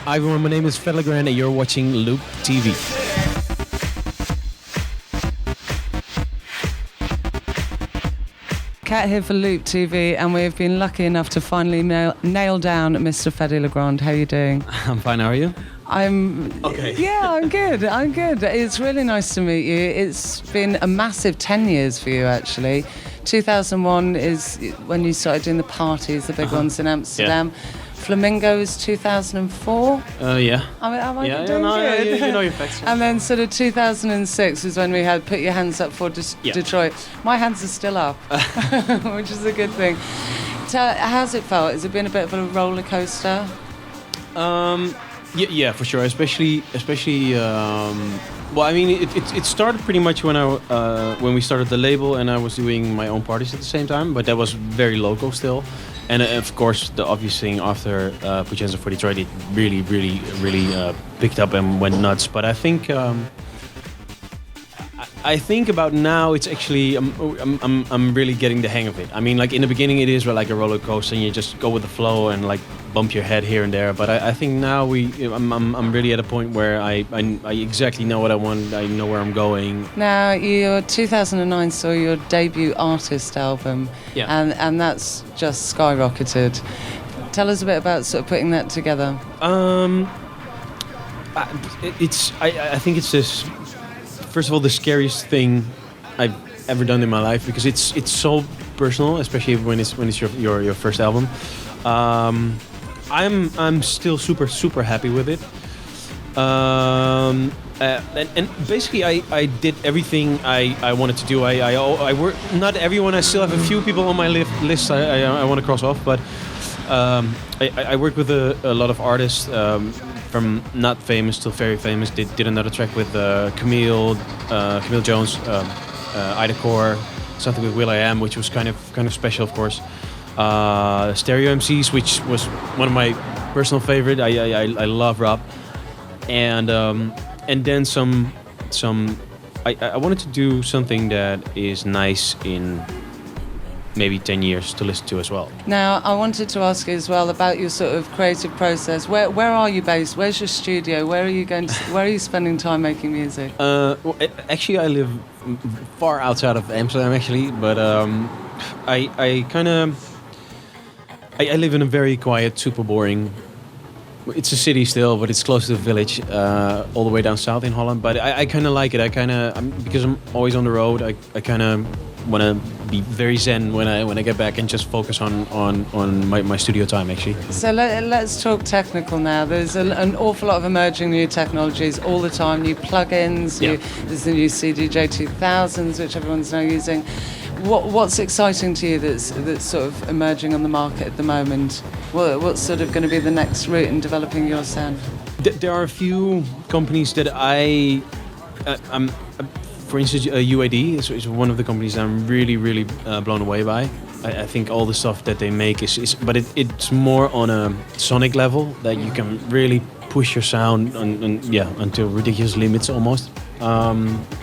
Hi everyone, my name is Fedde and you're watching Loop TV. Kat here for Loop TV, and we've been lucky enough to finally nail down Mr. Fedde Legrand. How are you doing? I'm fine, how are you? I'm okay. Yeah, I'm good. I'm good. It's really nice to meet you. It's been a massive 10 years for you, actually. 2001 is when you started doing the parties, the big ones in Amsterdam. Yeah. Flamingo is 2004. Yeah. Am I Yeah, doing no, good? you know your facts. And then sort of 2006 is when we had Put Your Hands Up for Detroit. My hands are still up, which is a good thing. How's it felt? Has it been a bit of a roller coaster? Yeah, for sure. Especially. Well, I mean, it started pretty much when we started the label, and I was doing my own parties at the same time. But that was very local still. And of course, the obvious thing after Put Your Hands Up for Detroit, it really picked up and went nuts. But I think about now, it's actually I'm really getting the hang of it. I mean, like in the beginning, it is like a roller coaster, and you just go with the flow and like bump your head here and there. But I think now I'm really at a point where I exactly know what I want. I know where I'm going. Now, your 2009 saw your debut artist album, and that's just skyrocketed. Tell us a bit about sort of putting that together. I think it's this. First of all, the scariest thing I've ever done in my life, because it's so personal, especially when it's your first album. I'm still super happy with it. And basically I did everything I wanted to do. I work, not everyone. I still have a few people on my list I want to cross off, but I work with a lot of artists. From not famous to very famous. Did another track with Camille Jones, Ida Core, something with will.i.am, which was kind of special, of course. Stereo MCs, which was one of my personal favorite. I love Rob, and then some. I wanted to do something that is nice in maybe 10 years to listen to as well. Now, I wanted to ask you as well about your sort of creative process. Where are you based? Where's your studio? Where are you spending time making music? Well, actually, I live far outside of Amsterdam, actually, but I live in a very quiet, super boring. It's a city still, but it's close to the village, all the way down south in Holland. But I kind of like it. Because I'm always on the road. I kind of want to be very zen when I get back and just focus on my studio time, actually. So let's talk technical now. There's an awful lot of emerging new technologies all the time, new plugins. There's the new CDJ 2000s, which everyone's now using. What's exciting to you that's sort of emerging on the market at the moment? What's sort of going to be the next route in developing your sound? There are a few companies that I'm. For instance, UAD is one of the companies I'm really blown away by. I think all the stuff that they make but it's more on a sonic level that you can really push your sound until ridiculous limits almost.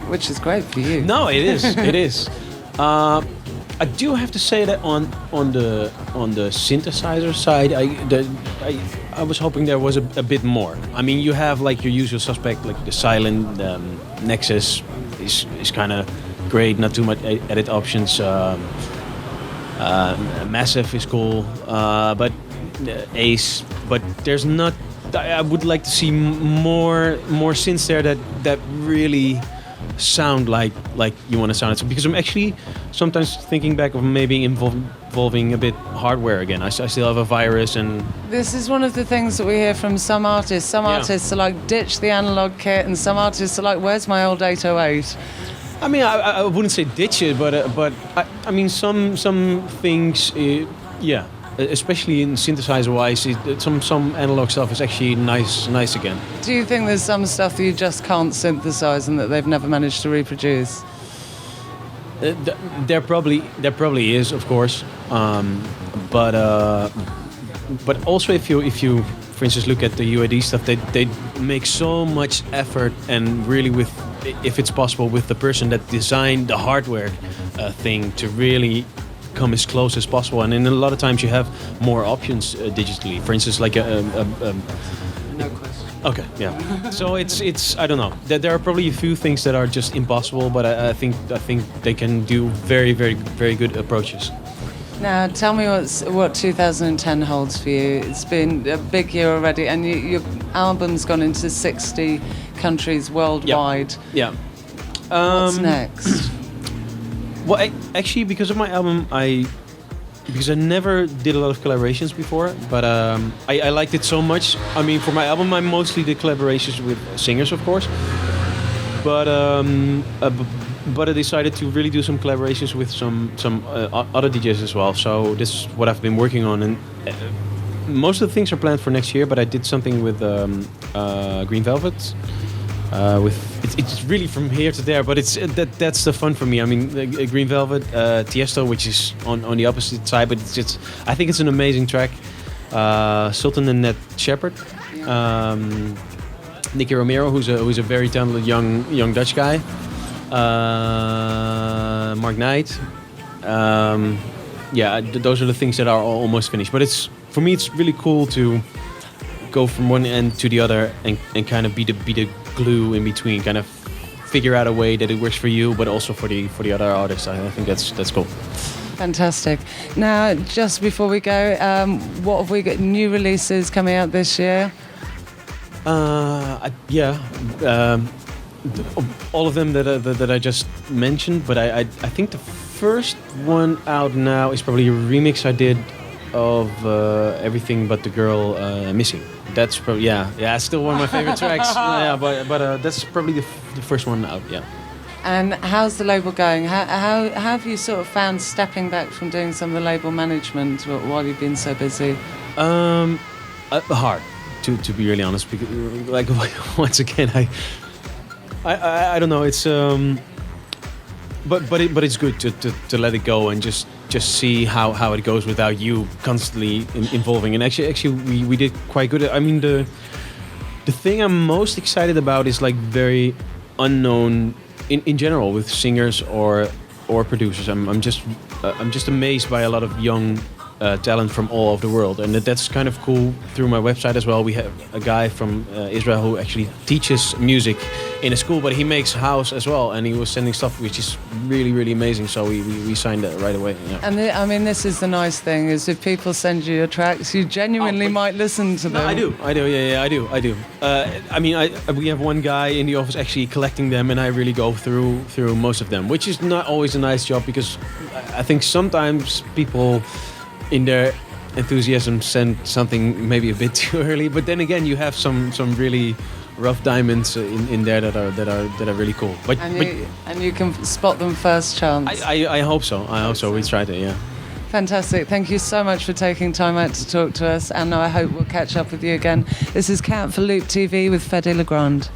Which is great for you. No, it is. It is. I do have to say that on the synthesizer side, I was hoping there was a bit more. I mean, you have like your usual suspect, like the Silent, Nexus is kind of great, not too much edit options. Massive is cool, but Ace. But there's not. I would like to see more synths there that really sound like you want to sound it. So because I'm actually sometimes thinking back of maybe involving a bit hardware again. I still have a virus, and this is one of the things that we hear from some artists. Some artists are like, ditch the analog kit, and some artists are like, where's my old 808? I mean, I wouldn't say ditch it, but I mean some things, especially in synthesizer wise, some analog stuff is actually nice again. Do you think there's some stuff that you just can't synthesize and that they've never managed to reproduce? There probably is, of course, but also if you for instance look at the UAD stuff, they make so much effort, and really with, if it's possible, with the person that designed the hardware thing to really come as close as possible. And in a lot of times you have more options digitally. For instance, like No question. Okay, yeah. So it's I don't know. There are probably a few things that are just impossible, but I think they can do very, very, very good approaches. Now, tell me what 2010 holds for you. It's been a big year already, and your album's gone into 60 countries worldwide. Yeah. What's next? Well, actually, because of my album, because I never did a lot of collaborations before, but I liked it so much. I mean, for my album, I mostly did collaborations with singers, of course. But I decided to really do some collaborations with some other DJs as well. So this is what I've been working on, and most of the things are planned for next year. But I did something with Green Velvet. It's really from here to there, but that's the fun for me. I mean, Green Velvet, Tiesto, which is on the opposite side, but I think it's an amazing track. Sultan and Ned Shepard, Nicky Romero, who's a very talented young Dutch guy. Mark Knight. Those are the things that are almost finished. But for me, it's really cool to go from one end to the other and kind of be the glue in between, kind of figure out a way that it works for you, but also for the other artists. I think that's cool. Fantastic. Now, just before we go, what have we got? New releases coming out this year? All of them that I just mentioned, but I think the first one out now is probably a remix I did of Everything But the Girl Missing. That's probably it's still one of my favorite tracks. But that's probably the first one out. Yeah. And how's the label going? How have you sort of found stepping back from doing some of the label management while you've been so busy? Hard, to be really honest. Because, like, once again, I don't know. It's but it's good to let it go and just see how it goes without you constantly involving. And actually we did quite good. I mean, the thing I'm most excited about is like very unknown in general with singers or producers. I'm just amazed by a lot of young talent from all over the world, and that's kind of cool. Through my website as well, we have a guy from Israel who actually teaches music in a school, but he makes house as well, and he was sending stuff which is really, really amazing. So we signed that right away. Yeah. And I mean, this is the nice thing, is if people send you your tracks, you genuinely might listen to them. No, I do. Yeah, I do. I mean, we have one guy in the office actually collecting them, and I really go through most of them, which is not always a nice job, because I think sometimes people in their enthusiasm send something maybe a bit too early, but then again, you have some really rough diamonds in there that are really cool. And you can spot them first chance. I hope so. We tried it. Yeah. Fantastic. Thank you so much for taking time out to talk to us, and I hope we'll catch up with you again. This is Kat for Loop TV with Fedde Legrand.